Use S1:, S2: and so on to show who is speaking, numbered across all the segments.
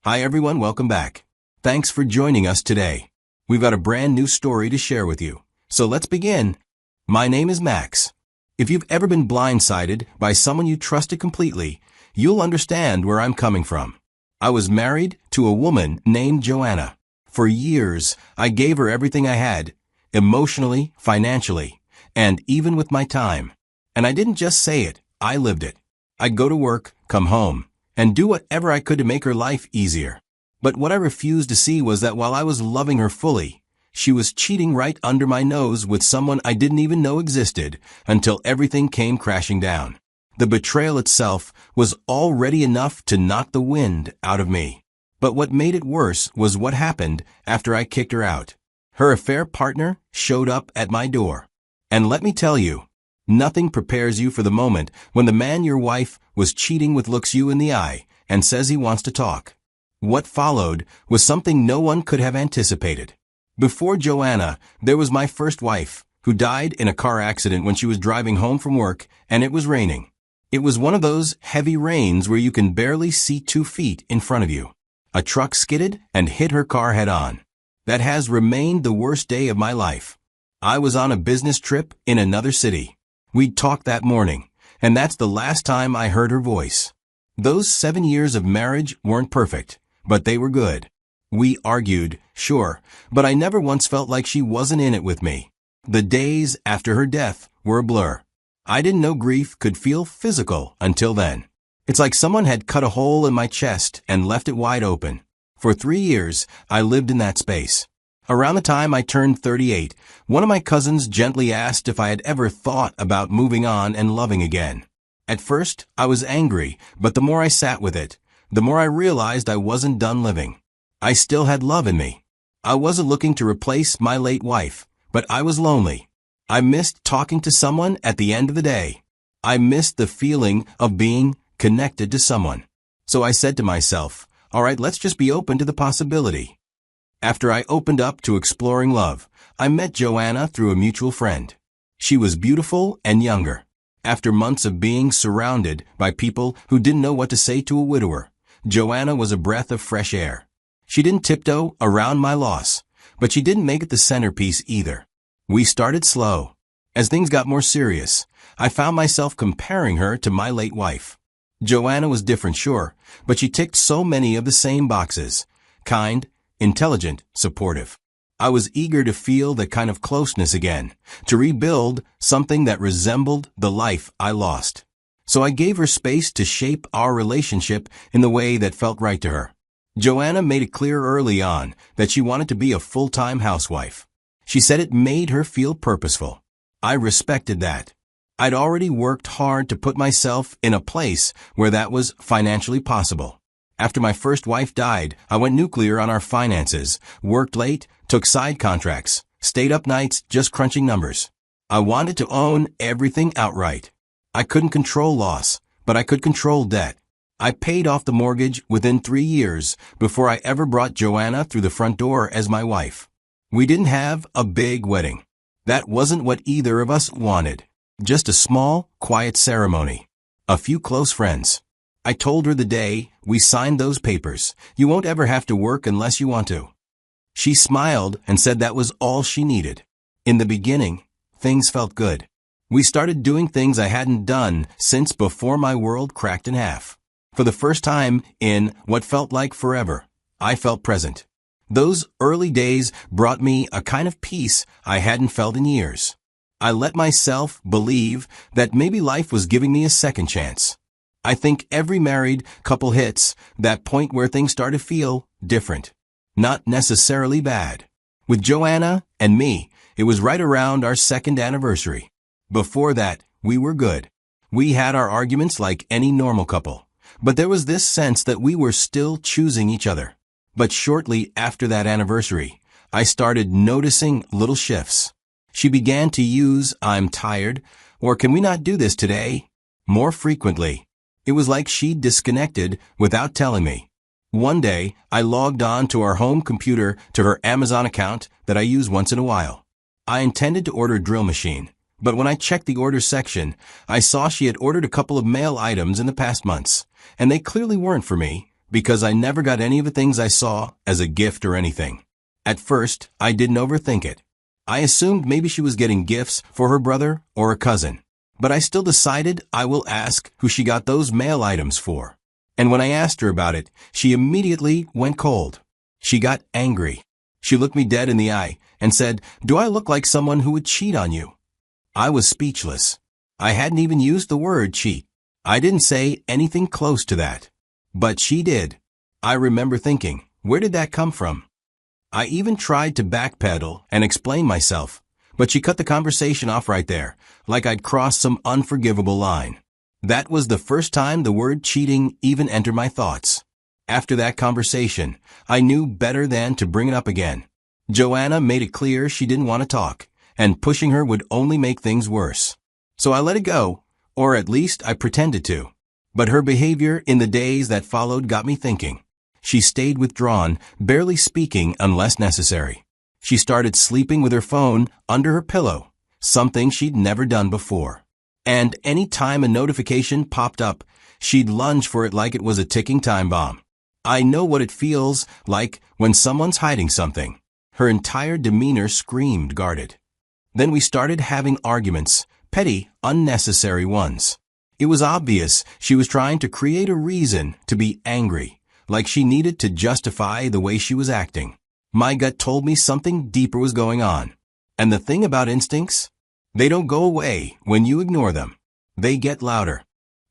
S1: Hi everyone, welcome back. Thanks for joining us today. We've got a brand new story to share with you. So let's begin. My name is Max. If you've ever been blindsided by someone you trusted completely, you'll understand where I'm coming from. I was married to a woman named Joanna. For years, I gave her everything I had, emotionally, financially, and even with my time. And I didn't just say it, I lived it. I'd go to work, come home, and do whatever I could to make her life easier. But what I refused to see was that while I was loving her fully, she was cheating right under my nose with someone I didn't even know existed until everything came crashing down. The betrayal itself was already enough to knock the wind out of me. But what made it worse was what happened after I kicked her out. Her affair partner showed up at my door. And let me tell you, nothing prepares you for the moment when the man your wife was cheating with looks you in the eye and says he wants to talk. What followed was something no one could have anticipated. Before Joanna, there was my first wife, who died in a car accident when she was driving home from work and it was raining. It was one of those heavy rains where you can barely see 2 feet in front of you. A truck skidded and hit her car head-on. That has remained the worst day of my life. I was on a business trip in another city. We'd talked that morning, and that's the last time I heard her voice. Those 7 years of marriage weren't perfect, but they were good. We argued, sure, but I never once felt like she wasn't in it with me. The days after her death were a blur. I didn't know grief could feel physical until then. It's like someone had cut a hole in my chest and left it wide open. For 3 years, I lived in that space. Around the time I turned 38, one of my cousins gently asked if I had ever thought about moving on and loving again. At first, I was angry, but the more I sat with it, the more I realized I wasn't done living. I still had love in me. I wasn't looking to replace my late wife, but I was lonely. I missed talking to someone at the end of the day. I missed the feeling of being connected to someone. So I said to myself, all right, let's just be open to the possibility. After I opened up to exploring love, I met Joanna through a mutual friend. She was beautiful and younger. After months of being surrounded by people who didn't know what to say to a widower, Joanna was a breath of fresh air. She didn't tiptoe around my loss, but she didn't make it the centerpiece either. We started slow. As things got more serious, I found myself comparing her to my late wife. Joanna was different, sure, but she ticked so many of the same boxes. Kind, intelligent, supportive. I was eager to feel that kind of closeness again, to rebuild something that resembled the life I lost. So I gave her space to shape our relationship in the way that felt right to her. Joanna made it clear early on that she wanted to be a full-time housewife. She said it made her feel purposeful. I respected that. I'd already worked hard to put myself in a place where that was financially possible. After my first wife died, I went nuclear on our finances, worked late, took side contracts, stayed up nights just crunching numbers. I wanted to own everything outright. I couldn't control loss, but I could control debt. I paid off the mortgage within 3 years before I ever brought Joanna through the front door as my wife. We didn't have a big wedding. That wasn't what either of us wanted. Just a small, quiet ceremony. A few close friends. I told her the day we signed those papers, you won't ever have to work unless you want to. She smiled and said that was all she needed. In the beginning, things felt good. We started doing things I hadn't done since before my world cracked in half. For the first time in what felt like forever, I felt present. Those early days brought me a kind of peace I hadn't felt in years. I let myself believe that maybe life was giving me a second chance. I think every married couple hits that point where things start to feel different. Not necessarily bad. With Joanna and me, it was right around our 2nd anniversary. Before that, we were good. We had our arguments like any normal couple. But there was this sense that we were still choosing each other. But shortly after that anniversary, I started noticing little shifts. She began to use "I'm tired" or "Can we not do this today?" more frequently. It was like she'd disconnected without telling me. One day, I logged on to our home computer to her Amazon account that I use once in a while. I intended to order a drill machine, but when I checked the order section, I saw she had ordered a couple of mail items in the past months, and they clearly weren't for me, because I never got any of the things I saw as a gift or anything. At first, I didn't overthink it. I assumed maybe she was getting gifts for her brother or a cousin. But I still decided I will ask who she got those mail items for. And when I asked her about it, she immediately went cold. She got angry. She looked me dead in the eye and said, "Do I look like someone who would cheat on you?" I was speechless. I hadn't even used the word cheat. I didn't say anything close to that. But she did. I remember thinking, where did that come from? I even tried to backpedal and explain myself, but she cut the conversation off right there, like I'd crossed some unforgivable line. That was the first time the word cheating even entered my thoughts. After that conversation, I knew better than to bring it up again. Joanna made it clear she didn't want to talk, and pushing her would only make things worse. So I let it go, or at least I pretended to. But her behavior in the days that followed got me thinking. She stayed withdrawn, barely speaking unless necessary. She started sleeping with her phone under her pillow, something she'd never done before. And any time a notification popped up, she'd lunge for it like it was a ticking time bomb. I know what it feels like when someone's hiding something. Her entire demeanor screamed guarded. Then we started having arguments, petty, unnecessary ones. It was obvious she was trying to create a reason to be angry, like she needed to justify the way she was acting. My gut told me something deeper was going on. And the thing about instincts? They don't go away when you ignore them. They get louder.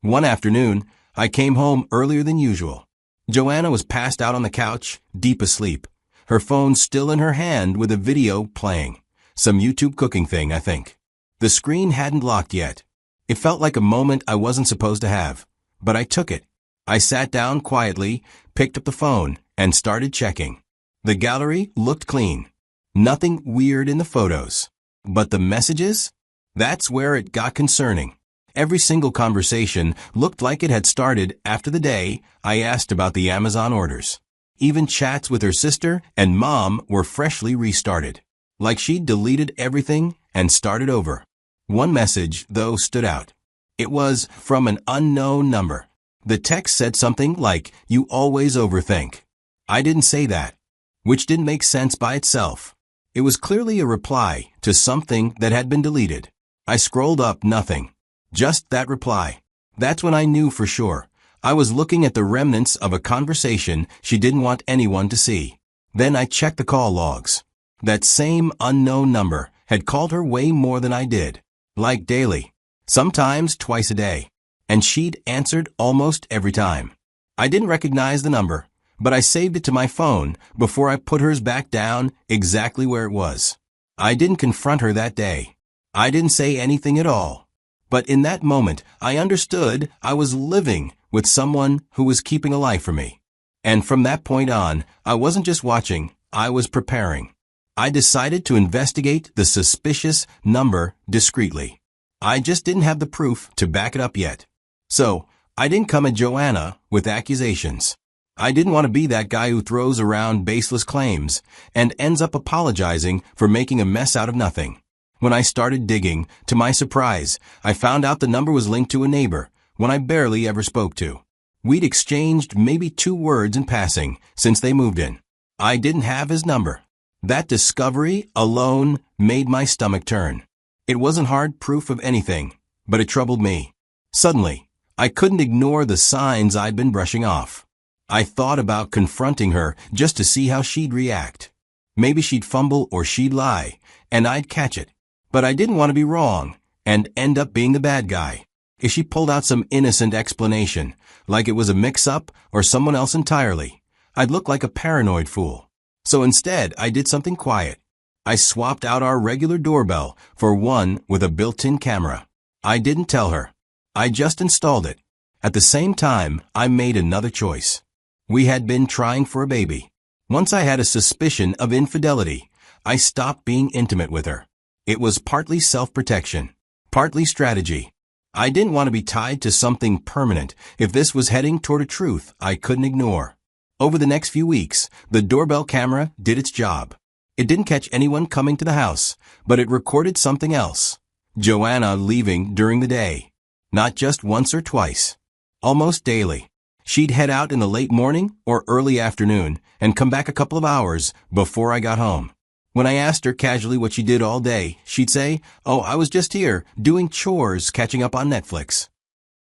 S1: One afternoon, I came home earlier than usual. Joanna was passed out on the couch, deep asleep, her phone still in her hand with a video playing. Some YouTube cooking thing, I think. The screen hadn't locked yet. It felt like a moment I wasn't supposed to have, but I took it. I sat down quietly, picked up the phone, and started checking. The gallery looked clean. Nothing weird in the photos. But the messages? That's where it got concerning. Every single conversation looked like it had started after the day I asked about the Amazon orders. Even chats with her sister and mom were freshly restarted. Like she'd deleted everything and started over. One message, though, stood out. It was from an unknown number. The text said something like, "You always overthink." I didn't say that, which didn't make sense by itself. It was clearly a reply to something that had been deleted. I scrolled up, nothing. Just that reply. That's when I knew for sure. I was looking at the remnants of a conversation she didn't want anyone to see. Then I checked the call logs. That same unknown number had called her way more than I did. Like daily. Sometimes twice a day. And she'd answered almost every time. I didn't recognize the number, but I saved it to my phone before I put hers back down exactly where it was. I didn't confront her that day. I didn't say anything at all. But in that moment, I understood I was living with someone who was keeping a lie from me. And from that point on, I wasn't just watching, I was preparing. I decided to investigate the suspicious number discreetly. I just didn't have the proof to back it up yet. So, I didn't come at Joanna with accusations. I didn't want to be that guy who throws around baseless claims and ends up apologizing for making a mess out of nothing. When I started digging, to my surprise, I found out the number was linked to a neighbor, one I barely ever spoke to. We'd exchanged maybe 2 words in passing since they moved in. I didn't have his number. That discovery alone made my stomach turn. It wasn't hard proof of anything, but it troubled me. Suddenly, I couldn't ignore the signs I'd been brushing off. I thought about confronting her just to see how she'd react. Maybe she'd fumble or she'd lie, and I'd catch it. But I didn't want to be wrong and end up being the bad guy. If she pulled out some innocent explanation, like it was a mix-up or someone else entirely, I'd look like a paranoid fool. So instead, I did something quiet. I swapped out our regular doorbell for one with a built-in camera. I didn't tell her. I just installed it. At the same time, I made another choice. We had been trying for a baby. Once I had a suspicion of infidelity, I stopped being intimate with her. It was partly self-protection, partly strategy. I didn't want to be tied to something permanent if this was heading toward a truth I couldn't ignore. Over the next few weeks, the doorbell camera did its job. It didn't catch anyone coming to the house, but it recorded something else. Joanna leaving during the day. Not just once or twice. Almost daily. She'd head out in the late morning or early afternoon and come back a couple of hours before I got home. When I asked her casually what she did all day, she'd say, "Oh, I was just here, doing chores, catching up on Netflix."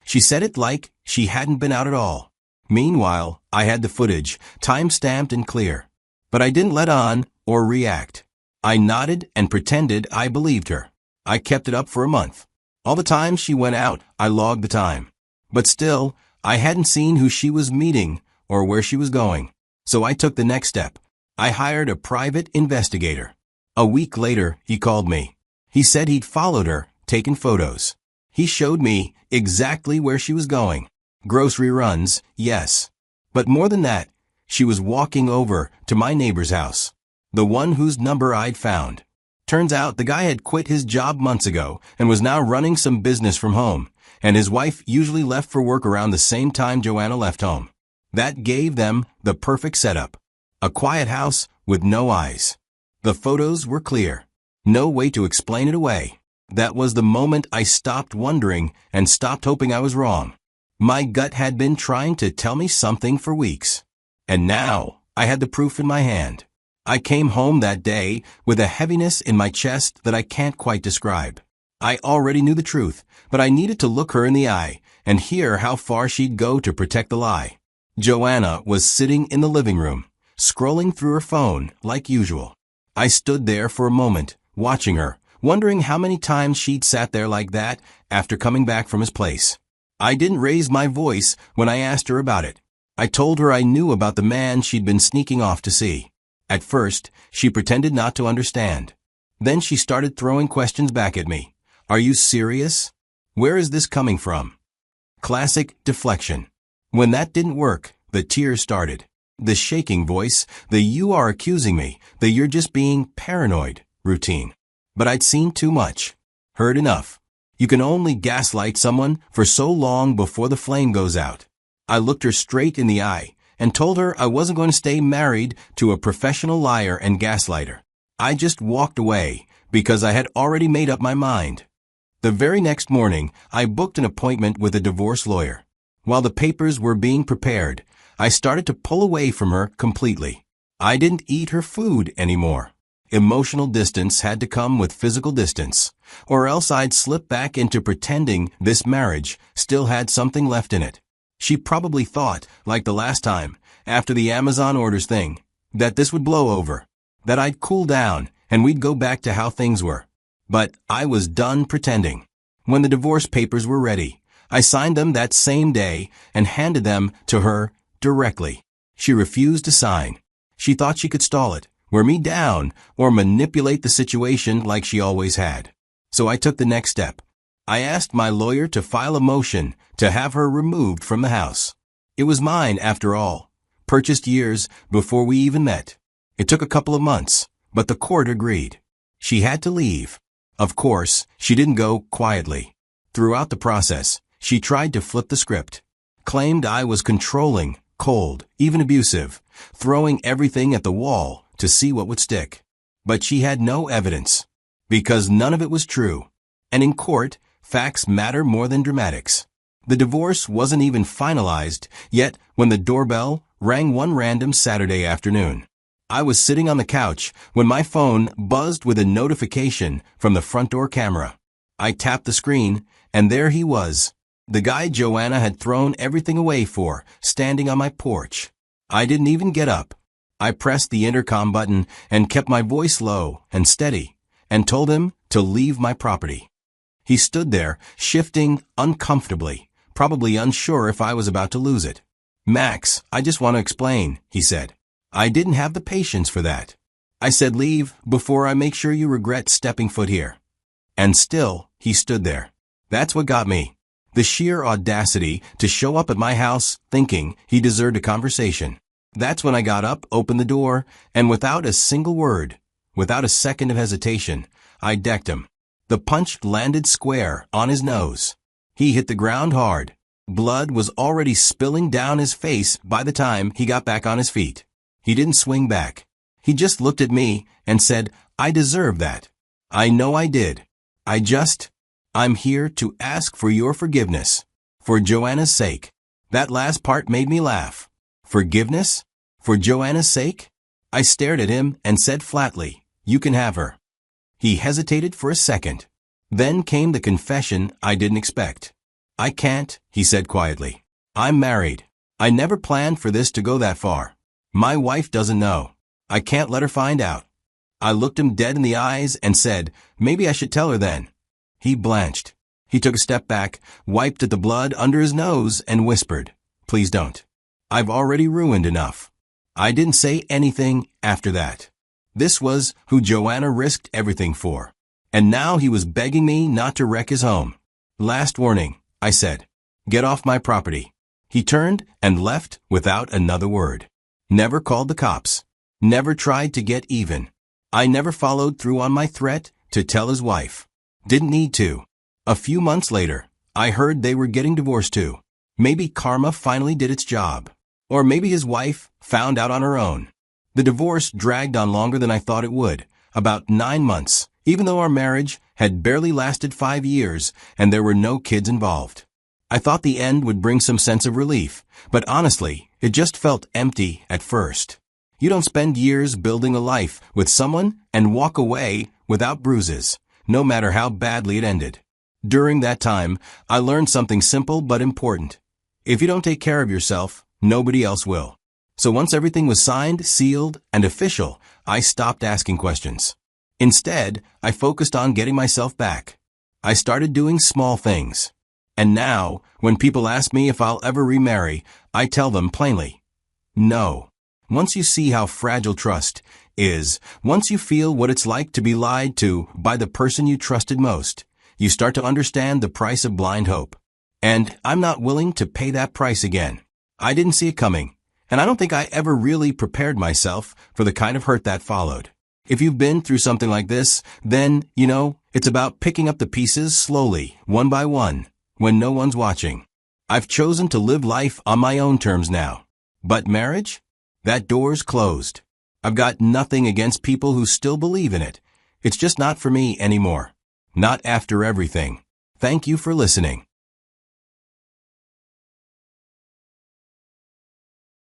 S1: She said it like she hadn't been out at all. Meanwhile, I had the footage, time-stamped and clear. But I didn't let on or react. I nodded and pretended I believed her. I kept it up for a month. All the times she went out, I logged the time. But still, I hadn't seen who she was meeting or where she was going. So I took the next step. I hired a private investigator. A week later, he called me. He said he'd followed her, taken photos. He showed me exactly where she was going. Grocery runs, yes. But more than that, she was walking over to my neighbor's house, the one whose number I'd found. Turns out the guy had quit his job months ago and was now running some business from home, and his wife usually left for work around the same time Joanna left home. That gave them the perfect setup. A quiet house with no eyes. The photos were clear. No way to explain it away. That was the moment I stopped wondering and stopped hoping I was wrong. My gut had been trying to tell me something for weeks. And now, I had the proof in my hand. I came home that day with a heaviness in my chest that I can't quite describe. I already knew the truth, but I needed to look her in the eye and hear how far she'd go to protect the lie. Joanna was sitting in the living room, scrolling through her phone like usual. I stood there for a moment, watching her, wondering how many times she'd sat there like that after coming back from his place. I didn't raise my voice when I asked her about it. I told her I knew about the man she'd been sneaking off to see. At first, she pretended not to understand. Then she started throwing questions back at me. Are you serious? Where is this coming from? Classic deflection. When that didn't work, the tears started. The shaking voice, the "you are accusing me," the "you're just being paranoid" routine. But I'd seen too much. Heard enough. You can only gaslight someone for so long before the flame goes out. I looked her straight in the eye and told her I wasn't going to stay married to a professional liar and gaslighter. I just walked away because I had already made up my mind. The very next morning, I booked an appointment with a divorce lawyer. While the papers were being prepared, I started to pull away from her completely. I didn't eat her food anymore. Emotional distance had to come with physical distance, or else I'd slip back into pretending this marriage still had something left in it. She probably thought, like the last time, after the Amazon orders thing, that this would blow over, that I'd cool down and we'd go back to how things were. But I was done pretending. When the divorce papers were ready, I signed them that same day and handed them to her directly. She refused to sign. She thought she could stall it, wear me down, or manipulate the situation like she always had. So I took the next step. I asked my lawyer to file a motion to have her removed from the house. It was mine, after all, purchased years before we even met. It took a couple of months, but the court agreed. She had to leave. Of course, she didn't go quietly. Throughout the process, she tried to flip the script, claimed I was controlling, cold, even abusive, throwing everything at the wall to see what would stick. But she had no evidence, because none of it was true. And in court, facts matter more than dramatics. The divorce wasn't even finalized yet when the doorbell rang one random Saturday afternoon. I was sitting on the couch when my phone buzzed with a notification from the front door camera. I tapped the screen, and there he was, the guy Joanna had thrown everything away for, standing on my porch. I didn't even get up. I pressed the intercom button and kept my voice low and steady, and told him to leave my property. He stood there, shifting uncomfortably, probably unsure if I was about to lose it. "Max, I just want to explain," he said. I didn't have the patience for that. I said, "Leave before I make sure you regret stepping foot here." And still, he stood there. That's what got me. The sheer audacity to show up at my house thinking he deserved a conversation. That's when I got up, opened the door, and without a single word, without a second of hesitation, I decked him. The punch landed square on his nose. He hit the ground hard. Blood was already spilling down his face by the time he got back on his feet. He didn't swing back. He just looked at me and said, "I deserve that. I know I did. I'm here to ask for your forgiveness, for Joanna's sake." That last part made me laugh. Forgiveness? For Joanna's sake? I stared at him and said flatly, "You can have her." He hesitated for a second. Then came the confession I didn't expect. "I can't," he said quietly. "I'm married. I never planned for this to go that far. My wife doesn't know. I can't let her find out." I looked him dead in the eyes and said, "Maybe I should tell her then." He blanched. He took a step back, wiped at the blood under his nose, and whispered, "Please don't. I've already ruined enough." I didn't say anything after that. This was who Joanna risked everything for. And now he was begging me not to wreck his home. "Last warning," I said. "Get off my property." He turned and left without another word. Never called the cops. Never tried to get even. I never followed through on my threat to tell his wife. Didn't need to. A few months later, I heard they were getting divorced too. Maybe karma finally did its job. Or maybe his wife found out on her own. The divorce dragged on longer than I thought it would, about 9 months, even though our marriage had barely lasted 5 years and there were no kids involved. I thought the end would bring some sense of relief, but honestly, it just felt empty at first. You don't spend years building a life with someone and walk away without bruises, no matter how badly it ended. During that time, I learned something simple but important. If you don't take care of yourself, nobody else will. So once everything was signed, sealed, and official, I stopped asking questions. Instead, I focused on getting myself back. I started doing small things. And now, when people ask me if I'll ever remarry, I tell them plainly, no. Once you see how fragile trust is, once you feel what it's like to be lied to by the person you trusted most, you start to understand the price of blind hope. And I'm not willing to pay that price again. I didn't see it coming, and I don't think I ever really prepared myself for the kind of hurt that followed. If you've been through something like this, then, it's about picking up the pieces slowly, one by one, when no one's watching. I've chosen to live life on my own terms now. But marriage? That door's closed. I've got nothing against people who still believe in it. It's just not for me anymore. Not after everything. Thank you for listening.